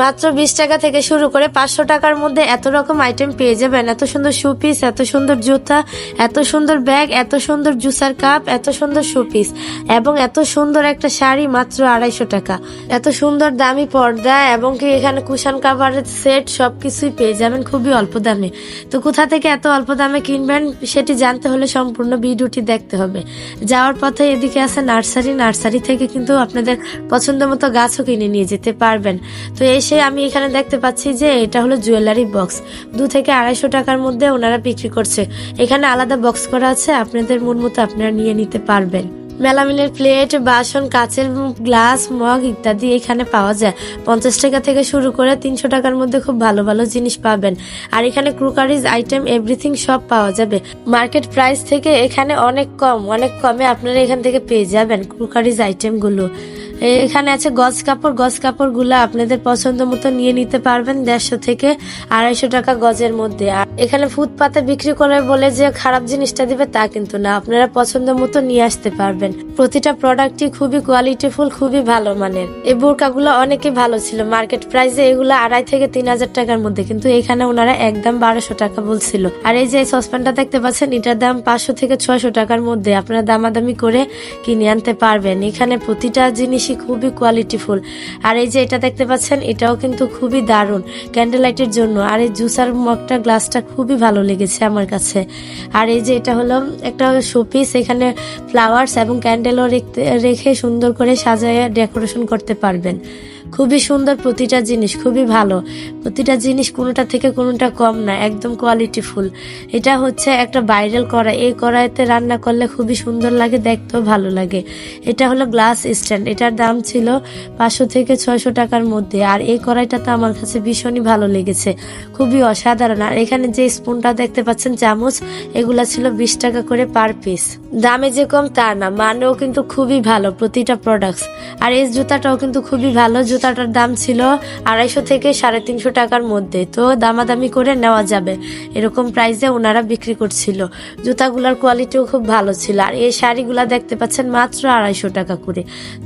মাত্র 20 টাকা থেকে শুরু করে 500 টাকার মধ্যে এত রকম আইটেম পেয়ে যাবেন। এত সুন্দর শোপিস, এত সুন্দর জুতা, এত সুন্দর ব্যাগ, এত সুন্দর জুসার কাপ, এত সুন্দর শোপিস এবং এত সুন্দর একটা শাড়ি মাত্র 250 টাকা। এত সুন্দর দামি পর্দা এবং কি এখানে কুশন কাভারের সেট সবকিছুই পেয়ে যাবেন খুবই অল্প দামে। তো কোথা থেকে এত অল্প দামে কিনবেন সেটি জানতে হলে সম্পূর্ণ ভিডিওটি দেখতে হবে। যাওয়ার পথে এদিকে আছে নার্সারি থেকে কিন্তু আপনাদের পছন্দ মতো গাছও কিনে নিয়ে যেতে পারবেন। তো এসে আমি এখানে দেখতে পাচ্ছি যে এটা হলো জুয়েলারি বক্স, 2 থেকে 250 টাকার মধ্যে ওনারা বিক্রি করছে। এখানে আলাদা বক্স করা আছে, আপনাদের মন মতো আপনারা নিয়ে নিতে পারবেন। মেলামিনের প্লেট, বাসন, কাচের গ্লাস, মগ ইত্যাদি এখানে পাওয়া যায়। 50 টাকা থেকে শুরু করে 300 টাকার মধ্যে খুব ভালো ভালো জিনিস পাবেন। আর এখানে ক্রোকারিজ আইটেম এভরিথিং সব পাওয়া যাবে। মার্কেট প্রাইস থেকে এখানে অনেক কমে আপনারা এখান থেকে পেয়ে যাবেন ক্রোকারিজ আইটেম গুলো। এখানে আছে গজ কাপড় গুলা আপনাদের পছন্দ মতো নিয়ে নিতে পারবেন 150 থেকে 250 টাকা গজের মধ্যে। আর এখানে ফুটপাতে বিক্রি করে বলে যে খারাপ জিনিসটা দিবে তা কিন্তু না, আপনারা পছন্দ মতো নিয়ে আসতে পারবেন। প্রতিটা প্রোডাক্টই খুবই কোয়ালিটিফুল, খুবই ভালো মানের। এই বোরকাগুলো অনেকই ভালো ছিল। মার্কেট প্রাইসে এগুলো 2,500 থেকে 3,000 টাকার মধ্যে, কিন্তু এখানে ওনারা একদম 1200 টাকা বলছিল। আর এই যে সসপ্যানটা দেখতে পাচ্ছেন, এটার দাম 500 থেকে 600 টাকার মধ্যে, আপনারা দামাদামি করে কিনে আনতে পারবেন। এখানে প্রতিটা জিনিস খুবই কোয়ালিটিফুল। আর এই যে এটা দেখতে পাচ্ছেন, এটাও কিন্তু খুবই দারুণ ক্যান্ডেল লাইটের জন্য। আর এই জুসার মগটা গ্লাসটা খুবই ভালো লেগেছে আমার কাছে। আর এই যে এটা হলো একটা শোপিস, এখানে ফ্লাওয়ার্স এবং ক্যান্ডেলও রেখে সুন্দর করে সাজায় ডেকোরেশন করতে পারবেন। খুবই সুন্দর প্রতিটা জিনিস, খুবই ভালো প্রতিটা জিনিস, কোনোটা থেকে কোনোটা কম না, একদম কোয়ালিটিফুল। এটা হচ্ছে একটা ভাইরাল কড়াই, এই কড়াইতে রান্না করলে খুবই সুন্দর লাগে, দেখতেও ভালো লাগে। এটা হলো গ্লাস স্ট্যান্ড, এটার দাম ছিল 500 থেকে 600 টাকার মধ্যে। আর এই কড়াইটা তো আমার কাছে ভীষণই ভালো লেগেছে, খুবই অসাধারণ। আর এখানে যে স্পুনটা দেখতে পাচ্ছেন, চামচ, এগুলা ছিল 20 টাকা করে পার পিস। দামে যে কম তা না, মানেও কিন্তু খুবই ভালো প্রতিটা প্রোডাক্টস। আর এই জুতাটাও কিন্তু খুবই ভালো, জুতাটার দাম ছিল 250 থেকে 350 টাকার মধ্যে। তো দামাদামি করে নেওয়া যাবে, এরকম প্রাইসে ওনারা বিক্রি করছিল। জুতাগুলার কোয়ালিটিও খুব ভালো ছিল। আর এই শাড়িগুলা দেখতে পাচ্ছেন মাত্র 250 টাকা করে,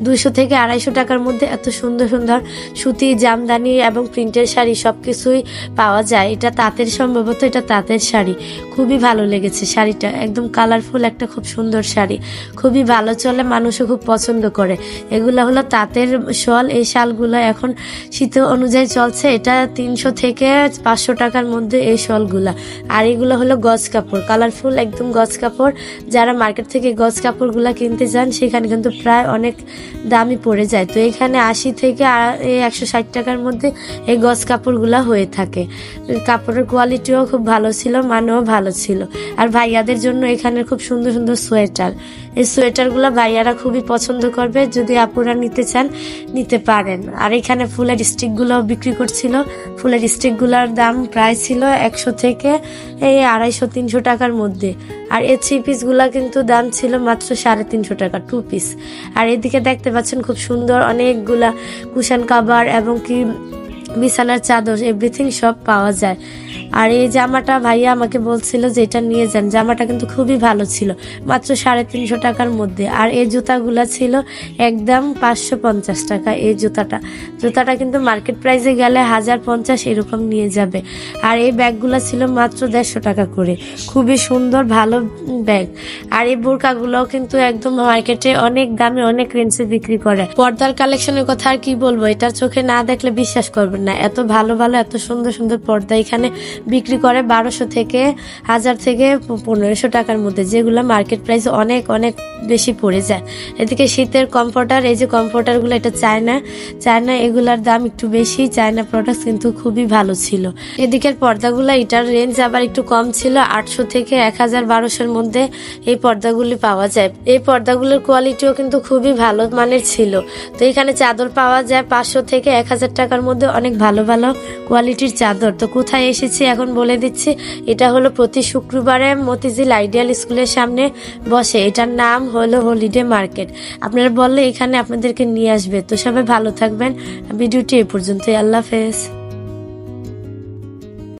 200 থেকে 250 টাকার মধ্যে এত সুন্দর সুন্দর সুতি, জামদানি এবং প্রিন্টের শাড়ি সবকিছুই পাওয়া যায়। এটা তাঁতের, সম্ভবত এটা তাঁতের শাড়ি, খুবই ভালো লেগেছে শাড়িটা, একদম কালারফুল একটা খুব সুন্দর শাড়ি, খুবই ভালো চলে, মানুষও খুব পছন্দ করে। এগুলা হলো তাঁতের শল, এই শালগুলো এখন শীত অনুযায়ী চলছে। এটা 300 থেকে 500 টাকার মধ্যে এই শলগুলা। আর এগুলো হলো গজ কাপড়, কালারফুল একদম গজ কাপড়। যারা মার্কেট থেকে গজ কাপড়গুলা কিনতে যান সেখানে কিন্তু প্রায় অনেক দামই পড়ে যায়। তো এখানে 80 থেকে 160 টাকার মধ্যে এই গজ কাপড়গুলা হয়ে থাকে। কাপড়ের কোয়ালিটিও খুব ভালো ছিল, মানও ভালো ছিল। আর ভাইয়াদের জন্য এখানে খুব সুন্দর সুন্দর সোয়েটার, এই সোয়েটারগুলো ভাইয়ারা খুবই পছন্দ করবে, যদি আপুরা নিতে চান নিতে পারেন। আর এখানে ফুলের স্টিকগুলো বিক্রি করছিল, ফুলের স্টিকগুলোর দাম প্রায় ছিল 100 থেকে 250-300 টাকার মধ্যে। আর এই 3 পিসগুলা কিন্তু দাম ছিল মাত্র 350 টাকা 2 পিস। আর এদিকে দেখতে পাচ্ছেন খুব সুন্দর অনেকগুলা কুশন কাভার এবং কি বিছানার চাদর, এভরিথিং সব পাওয়া যায়। আর এই জামাটা ভাইয়া আমাকে বলছিল যে এটা নিয়ে যান, জামাটা কিন্তু খুবই ভালো ছিল, মাত্র 350 টাকার মধ্যে। আর এই জুতাগুলা ছিল একদম 550 টাকা। এই জুতাটা কিন্তু মার্কেট প্রাইসে গেলে 1050 এরকম নিয়ে যাবে। আর এই ব্যাগগুলা ছিল মাত্র 150 টাকা করে, খুবই সুন্দর ভালো ব্যাগ। আর এই বোরকাগুলোও কিন্তু একদম মার্কেটে অনেক দামে অনেক রেঞ্জে বিক্রি করে। পর্দার কালেকশনের কথা আর কি বলবো, এটা চোখে না দেখলে বিশ্বাস করবেন না, এত ভালো ভালো এত সুন্দর সুন্দর পর্দা এখানে বিক্রি করে 1200 থেকে 1000 থেকে 1500 টাকার মধ্যে, যেগুলো মার্কেট প্রাইস অনেক অনেক বেশি পড়ে যায়। এদিকে শীতের কমফোর্টার, এই যে কমফোর্টারগুলো, এটা চায়না, এগুলার দাম একটু বেশি, চায়না প্রোডাক্ট কিন্তু খুবই ভালো ছিল। এদিকের পর্দাগুলো, এটার রেঞ্জ আবার একটু কম ছিল, 800 থেকে 1000-1200-র মধ্যে এই পর্দাগুলি পাওয়া যায়। এই পর্দাগুলোর কোয়ালিটিও কিন্তু খুবই ভালো মানের ছিল। তো এখানে চাদর পাওয়া যায় 500 থেকে 1000 টাকার মধ্যে, অনেক ভালো ভালো কোয়ালিটির চাদর। তো কোথায় এসেছি এখন বলে দিচ্ছি, এটা হলো প্রতি শুক্রবারে মতিঝিল আইডিয়াল স্কুলের সামনে বসে, এটার নাম হলো হলিডে মার্কেট। আপনারা বললে এখানে আপনাদেরকে নিয়ে আসবে। তো সবাই ভালো থাকবেন, ভিডিওটি এ পর্যন্তই, আল্লাহ হাফেজ।